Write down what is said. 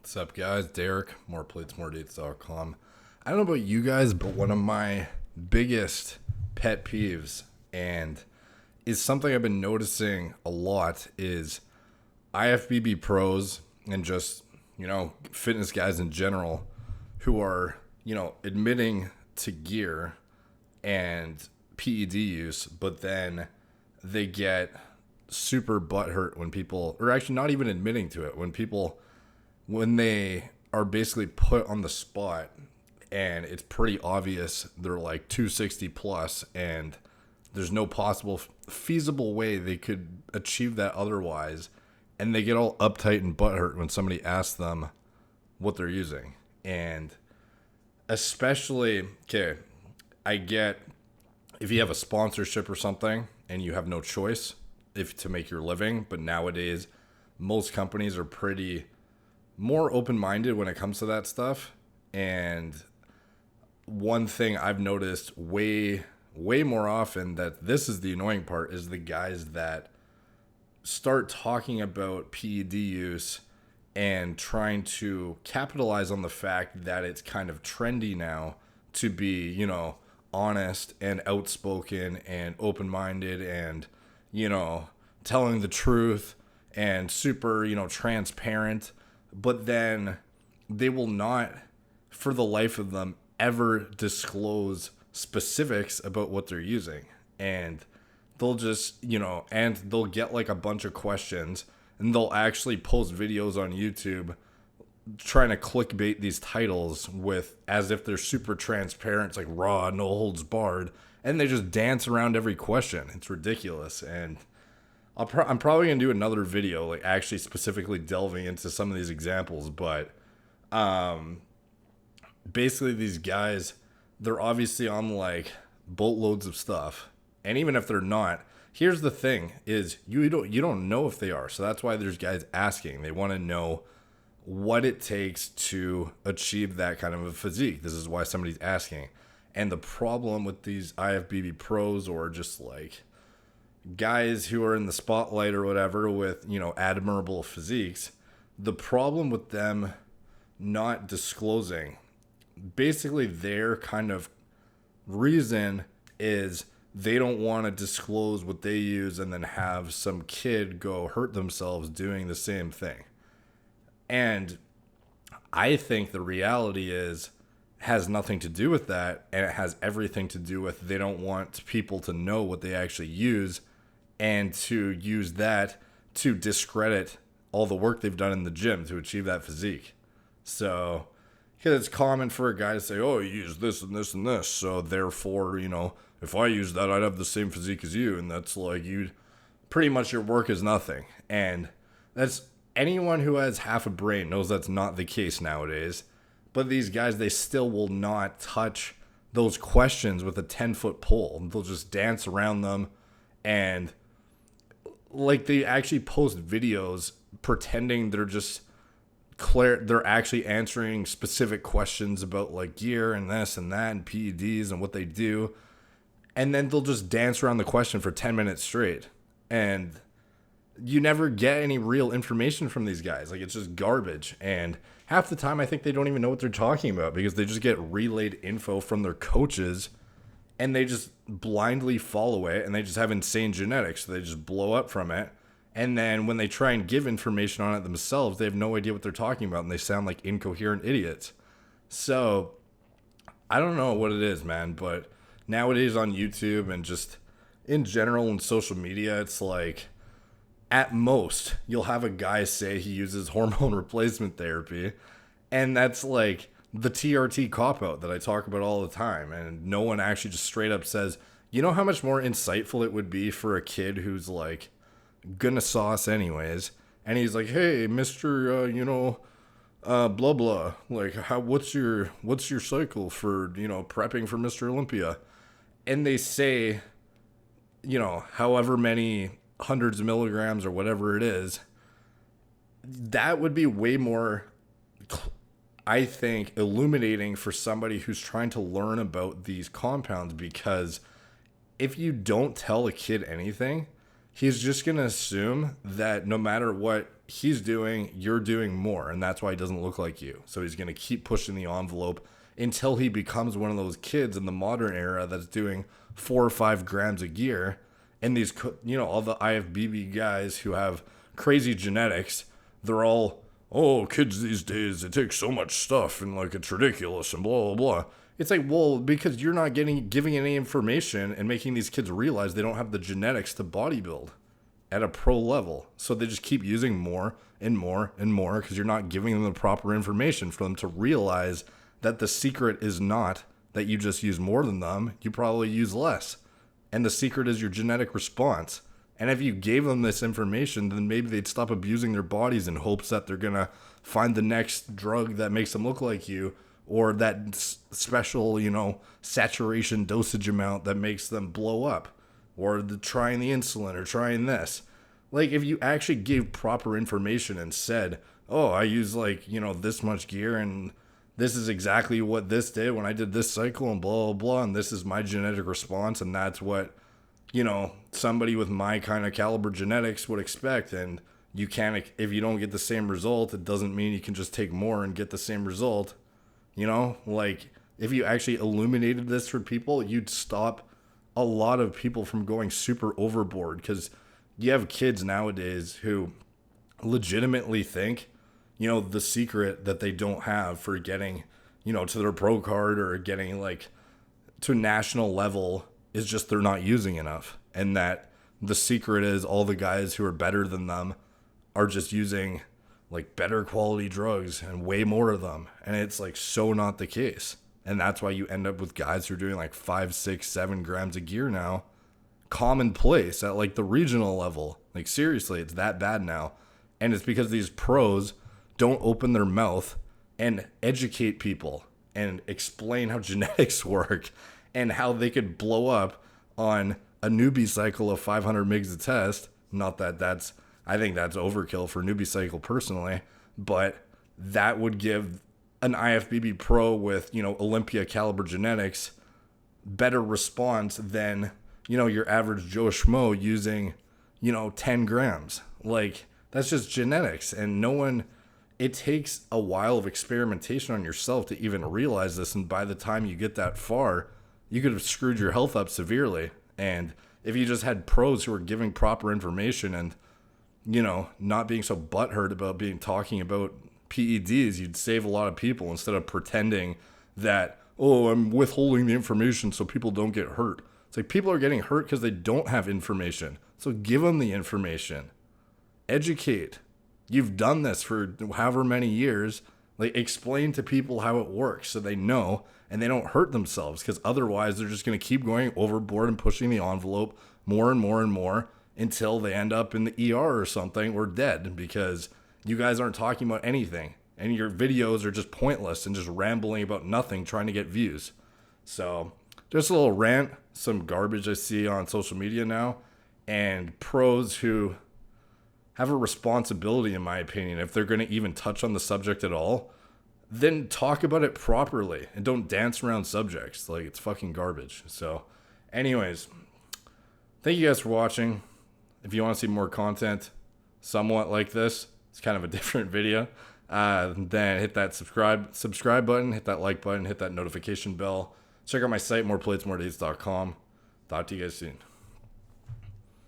What's up, guys? Derek, moreplates.moredates.com. I don't know about you guys, but one of my biggest pet peeves and is something I've been noticing a lot is IFBB pros and just, fitness guys in general who are, admitting to gear and PED use, but then they get super butthurt when people, or actually not even admitting to it, when they are basically put on the spot and it's pretty obvious they're like 260 plus and there's no possible feasible way they could achieve that otherwise, and they get all uptight and butthurt when somebody asks them what they're using. And especially, okay, I get if you have a sponsorship or something and you have no choice if to make your living, but nowadays most companies are pretty more open-minded when it comes to that stuff. And one thing I've noticed way more often, that this is the annoying part, is the guys that start talking about PED use and trying to capitalize on the fact that it's kind of trendy now to be, honest and outspoken and open-minded and, telling the truth and super, transparent. But then they will not, for the life of them, ever disclose specifics about what they're using. And they'll just, and they'll get like a bunch of questions and they'll actually post videos on YouTube trying to clickbait these titles with as if they're super transparent. It's like raw, no holds barred. And they just dance around every question. It's ridiculous. And I'm probably going to do another video, like actually specifically delving into some of these examples. But basically these guys, they're obviously on like boatloads of stuff. And even if they're not, here's the thing is you don't know if they are. So that's why there's guys asking. They want to know what it takes to achieve that kind of a physique. This is why somebody's asking. And the problem with these IFBB pros or just like guys who are in the spotlight or whatever with, admirable physiques, the problem with them not disclosing, basically their kind of reason is they don't want to disclose what they use and then have some kid go hurt themselves doing the same thing. And I think the reality has nothing to do with that, and it has everything to do with they don't want people to know what they actually use and to use that to discredit all the work they've done in the gym to achieve that physique. So, because it's common for a guy to say, oh, you use this and this and this, so therefore, if I use that, I'd have the same physique as you. And that's like, pretty much your work is nothing. And that's, anyone who has half a brain knows that's not the case nowadays. But these guys, they still will not touch those questions with a 10-foot pole. They'll just dance around them. And like they actually post videos pretending they're just they're actually answering specific questions about like gear and this and that and PEDs and what they do. And then they'll just dance around the question for 10 minutes straight. And you never get any real information from these guys. Like, it's just garbage. And half the time I think they don't even know what they're talking about because they just get relayed info from their coaches and they just blindly follow it, and they just have insane genetics. So they just blow up from it. And then when they try and give information on it themselves, they have no idea what they're talking about, and they sound like incoherent idiots. So I don't know what it is, man, but nowadays on YouTube and just in general in social media, it's like at most you'll have a guy say he uses hormone replacement therapy, and that's like the TRT cop-out that I talk about all the time. And no one actually just straight up says, how much more insightful it would be for a kid who's like gonna sauce anyways, and he's like, hey, Mr. Blah blah, like, what's your cycle for prepping for Mr. Olympia? And they say, however many hundreds of milligrams or whatever it is. That would be way more, I think, illuminating for somebody who's trying to learn about these compounds, because if you don't tell a kid anything, he's just going to assume that no matter what he's doing, you're doing more, and that's why he doesn't look like you. So he's going to keep pushing the envelope until he becomes one of those kids in the modern era that's doing 4 or 5 grams of gear. And these, all the IFBB guys who have crazy genetics, they're all, oh, kids these days, they take so much stuff and like it's ridiculous and blah, blah, blah. It's like, well, because you're not giving any information and making these kids realize they don't have the genetics to bodybuild at a pro level. So they just keep using more and more and more because you're not giving them the proper information for them to realize that the secret is not that you just use more than them. You probably use less. And the secret is your genetic response. And if you gave them this information, then maybe they'd stop abusing their bodies in hopes that they're going to find the next drug that makes them look like you, or that special, saturation dosage amount that makes them blow up, or trying the insulin or trying this. Like, if you actually gave proper information and said, oh, I use this much gear and this is exactly what this did when I did this cycle and blah, blah, blah, and this is my genetic response, and that's what somebody with my kind of caliber genetics would expect. And you can't, if you don't get the same result, it doesn't mean you can just take more and get the same result. If you actually illuminated this for people, you'd stop a lot of people from going super overboard, because you have kids nowadays who legitimately think, the secret that they don't have for getting, to their pro card or getting to national level is just they're not using enough. And that the secret is all the guys who are better than them are just using better quality drugs and way more of them. And it's so not the case. And that's why you end up with guys who are doing 5, 6, 7 grams of gear now, commonplace at the regional level. Seriously, it's that bad now. And it's because these pros don't open their mouth and educate people and explain how genetics work and how they could blow up on a newbie cycle of 500 mgs a test. Not that I think that's overkill for newbie cycle personally, but that would give an IFBB pro with, Olympia caliber genetics better response than, your average Joe Schmo using, 10 grams. That's just genetics. And it takes a while of experimentation on yourself to even realize this. And by the time you get that far, you could have screwed your health up severely. And if you just had pros who were giving proper information and, not being so butthurt about talking about PEDs, you'd save a lot of people instead of pretending that, oh, I'm withholding the information so people don't get hurt. It's people are getting hurt because they don't have information. So give them the information. Educate. You've done this for however many years. Explain to people how it works so they know and they don't hurt themselves, because otherwise they're just going to keep going overboard and pushing the envelope more and more and more until they end up in the ER or something or dead, because you guys aren't talking about anything and your videos are just pointless and just rambling about nothing, trying to get views. So just a little rant, some garbage I see on social media now, and pros who have a responsibility, in my opinion, if they're going to even touch on the subject at all, then talk about it properly and don't dance around subjects. It's fucking garbage. So anyways, thank you guys for watching. If you want to see more content somewhat like this, it's kind of a different video, then hit that subscribe button, hit that like button, hit that notification bell. Check out my site, moreplatesmoredates.com. Talk to you guys soon.